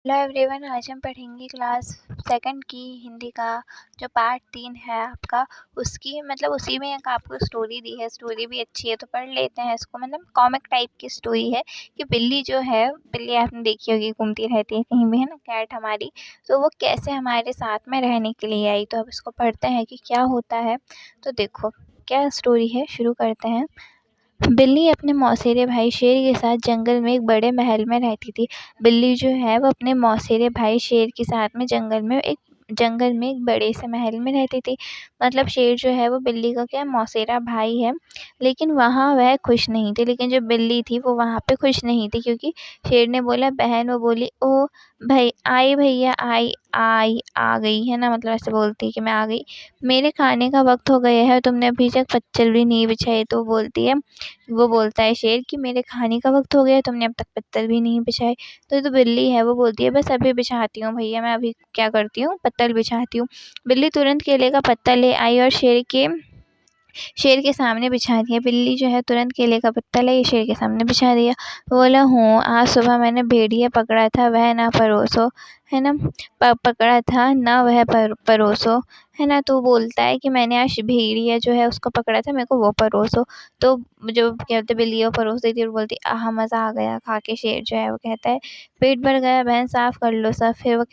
Hello everyone, आज हम पढ़ेंगे क्लास सेकंड की हिंदी का जो पार्ट 3 है आपका। उसकी मतलब उसी में एक आपको स्टोरी दी है। स्टोरी भी अच्छी है तो पढ़ लेते हैं इसको। मतलब कॉमिक टाइप की स्टोरी है कि बिल्ली जो है, बिल्ली आपने देखी होगी घूमती रहती है कहीं भी, है ना, कैट हमारी। तो वो कैसे हमारे साथ में रहने के लिए आई। तो अब इसको पढ़ते हैं कि क्या होता है। तो देखो क्या स्टोरी है, शुरू करते हैं। बिल्ली अपने मौसेरे भाई शेर के साथ जंगल में एक बड़े महल में रहती थी। बिल्ली जो है वो अपने मौसेरे भाई शेर के साथ में जंगल में एक बड़े से महल में रहती थी। मतलब शेर जो है वो बिल्ली का क्या मौसेरा भाई है, लेकिन वहाँ वह खुश नहीं थी। लेकिन जो बिल्ली थी वो वहाँ पे खुश नहीं थी, क्योंकि शेर ने बोला बहन, वो बोली ओ भाई आई, भैया आई आई आ गई, है ना, मतलब ऐसे बोलती है कि मैं आ गई। मेरे खाने का वक्त हो गया है, तुमने अभी तक पत्तल भी नहीं बिछाई। तो बोलती है, वो बोलता है शेर कि मेरे खाने का वक्त हो गया है, तुमने अब तक पत्तल भी नहीं बिछाए। तो ये तो बिल्ली है, वो बोलती है बस अभी बिछाती हूँ भैया, मैं अभी क्या करती हूँ, पत्तल बिछाती हूँ। बिल्ली तुरंत केले का पत्ता ले आई और शेर के सामने बिछा दिया। बिल्ली जो है तुरंत केले का पत्ता लाई, शेर के सामने बिछा दिया। बोला हूँ आज सुबह मैंने भेड़िया पकड़ा था, वह ना परोसो, है ना, पकड़ा था ना वह परोसो, है ना। तो बोलता है कि मैंने आज भेड़िया जो है उसको पकड़ा था, मेरे को वो परोसो। तो जो क्या बोलते बिल्ली वो परोस देती है और बोलती आह मज़ा आ गया खा के। शेर जो है वो कहता है पेट भर गया बहन, साफ कर लो सब। फिर वो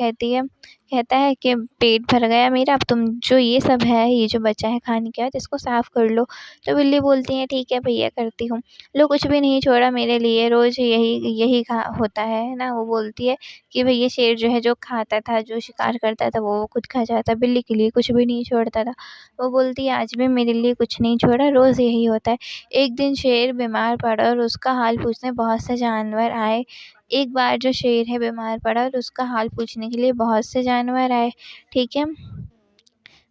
कहता है कि पेट भर गया मेरा, अब तुम जो ये सब है, ये जो बचा है खाने के बाद, इसको साफ़ कर लो। तो बिल्ली बोलती है ठीक है भैया करती हूँ। लो कुछ भी नहीं छोड़ा मेरे लिए, रोज़ यही यही खा होता है ना। वो बोलती है कि भैया शेर जो है जो खाता था, जो शिकार करता था वो खुद खा जाता, बिल्ली के लिए कुछ भी नहीं छोड़ता था। वो बोलती है आज भी मेरे लिए कुछ नहीं छोड़ा, रोज़ यही होता है। एक दिन शेर बीमार पड़ा और उसका हाल पूछने बहुत से जानवर आए। एक बार जो शेर है बीमार पड़ा और उसका हाल पूछने के लिए बहुत से जानवर आए, ठीक है।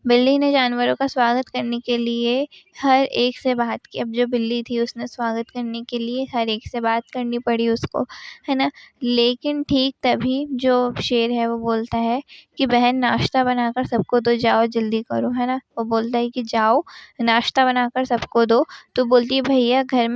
बिल्ली ने जानवरों का स्वागत करने के लिए हर एक से बात की। अब जो बिल्ली थी उसने स्वागत करने के लिए हर एक से बात करनी पड़ी उसको, है ना। लेकिन ठीक तभी जो शेर है वो बोलता है कि बहन नाश्ता बनाकर सबको दो, जाओ जल्दी करो, है ना। वो बोलता है कि जाओ नाश्ता बनाकर सबको दो। तो बोलती है भैया घर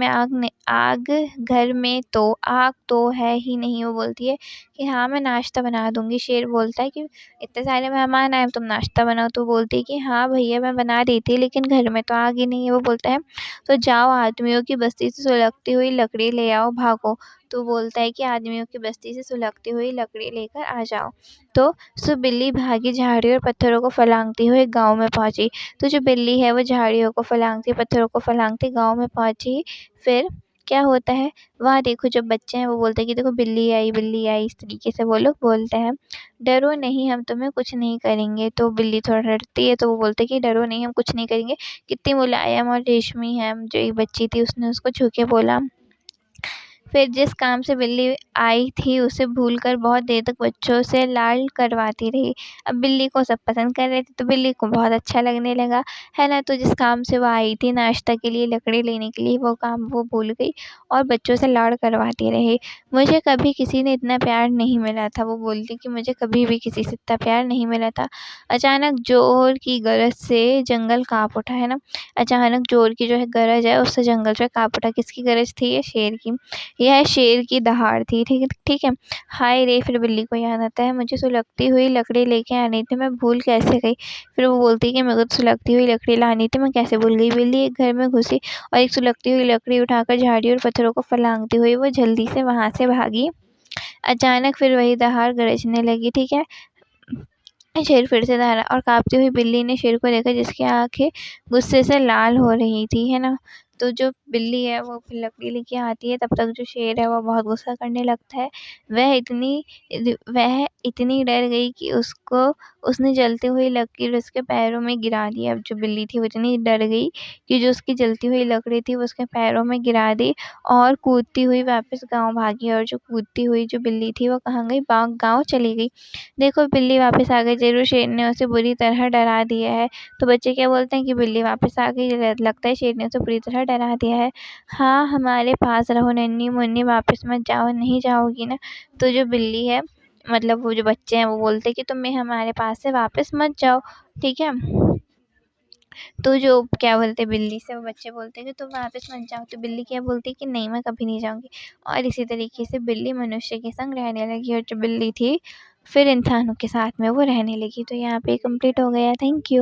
में तो आग तो है ही नहीं। वो बोलती है कि हाँ मैं नाश्ता बना दूंगी। शेर बोलता है कि इतने सारे मेहमान आए तुम नाश्ता बनाओ। तो बोलती है कि हाँ भैया मैं बना रही थी, लेकिन घर में तो आग ही नहीं है। वो बोलता है तो जाओ आदमियों की बस्ती से सुलगती हुई लकड़ी ले आओ, भागो। तो बोलता है कि आदमियों की बस्ती से सुलगती हुई लकड़ी लेकर आ जाओ। तो सो बिल्ली भागी, झाड़ी और पत्थरों को फलांगती हुई गांव में पहुंची। तो जो बिल्ली है वो झाड़ियों को फलांगती, पत्थरों को फलांगती गांव में पहुंची। फिर क्या होता है, वहाँ देखो जो बच्चे हैं वो बोलते हैं कि देखो बिल्ली आई, इस तरीके से वो लोग बोलते हैं। डरो नहीं हम तुम्हें कुछ नहीं करेंगे। तो बिल्ली थोड़ा डरती है तो वो बोलते कि डरो नहीं हम कुछ नहीं करेंगे। कितनी मुलायम और रेशमी है। जो एक बच्ची थी उसने उसको छू के बोला। फिर जिस काम से बिल्ली आई थी उसे भूलकर बहुत देर तक बच्चों से लाड करवाती रही। अब बिल्ली को सब पसंद कर रहे थे तो बिल्ली को बहुत अच्छा लगने लगा, है ना। तो जिस काम से वो आई थी नाश्ता के लिए, लकड़ी लेने के लिए, वो काम वो भूल गई और बच्चों से लाड करवाती रही। मुझे कभी किसी ने इतना प्यार नहीं मिला था। वो बोलती कि मुझे कभी भी किसी से इतना प्यार नहीं मिला था। अचानक ज़ोर की गरज से जंगल काँप उठा, है ना। अचानक ज़ोर की जो है गरज है उससे जंगल जो है काँप उठा। किसकी गरज थी? ये शेर की। यह शेर की दहाड़ थी, ठीक है ठीक है। हाय रे, फिर बिल्ली को याद आता है मुझे सुलगती हुई लकड़ी लेके आनी थी, मैं भूल कैसे गई। फिर वो बोलती है कि मेरे को तो सुलगती हुई लकड़ी लानी थी, मैं कैसे भूल गई। बिल्ली एक घर में घुसी और एक सुलगती हुई लकड़ी उठाकर झाड़ी और पत्थरों को फलांगती हुई वो जल्दी से वहाँ से भागी। अचानक फिर वही दहाड़ गरजने लगी, ठीक है। शेर फिर से दहाड़ा और काँपती हुई बिल्ली ने शेर को देखा जिसकी आँखें गुस्से से लाल हो रही थी, है ना। तो जो बिल्ली है वो फिर लकड़ी लेके आती है, तब तक जो शेर है वो बहुत गुस्सा करने लगता है। वह इतनी डर गई कि उसने जलती हुई लकीर उसके पैरों में गिरा दी। अब जो बिल्ली थी वो इतनी डर गई कि जो उसकी जलती हुई लकड़ी थी वो उसके पैरों में गिरा दी और कूदती हुई वापस गाँव भागी। और जो कूदती हुई जो बिल्ली थी वो कहाँ गई? गाँव चली गई। देखो बिल्ली वापस आ गई, ज़रूर शेर ने उसे बुरी तरह डरा दिया है। तो बच्चे क्या बोलते हैं कि बिल्ली वापस आ गई, लगता है शेर ने उसे बुरी तरह डरा दिया है। हाँ हमारे पास रहो नन्ही मुन्नी, वापस मत जाओ, नहीं जाओगी ना। तो जो बिल्ली है, मतलब वो जो बच्चे हैं वो बोलते हैं कि तुम हमारे पास से वापस मत जाओ, ठीक है। तो जो क्या बोलते हैं बिल्ली से वो बच्चे बोलते हैं कि तुम वापस मत जाओ, तो बिल्ली क्या बोलती है कि नहीं मैं कभी नहीं जाऊँगी। और इसी तरीके से बिल्ली मनुष्य के संग रहने लगी और जो बिल्ली थी फिर इंसानों के साथ में वो रहने लगी। तो यहाँ पे कंप्लीट हो गया। Thank you.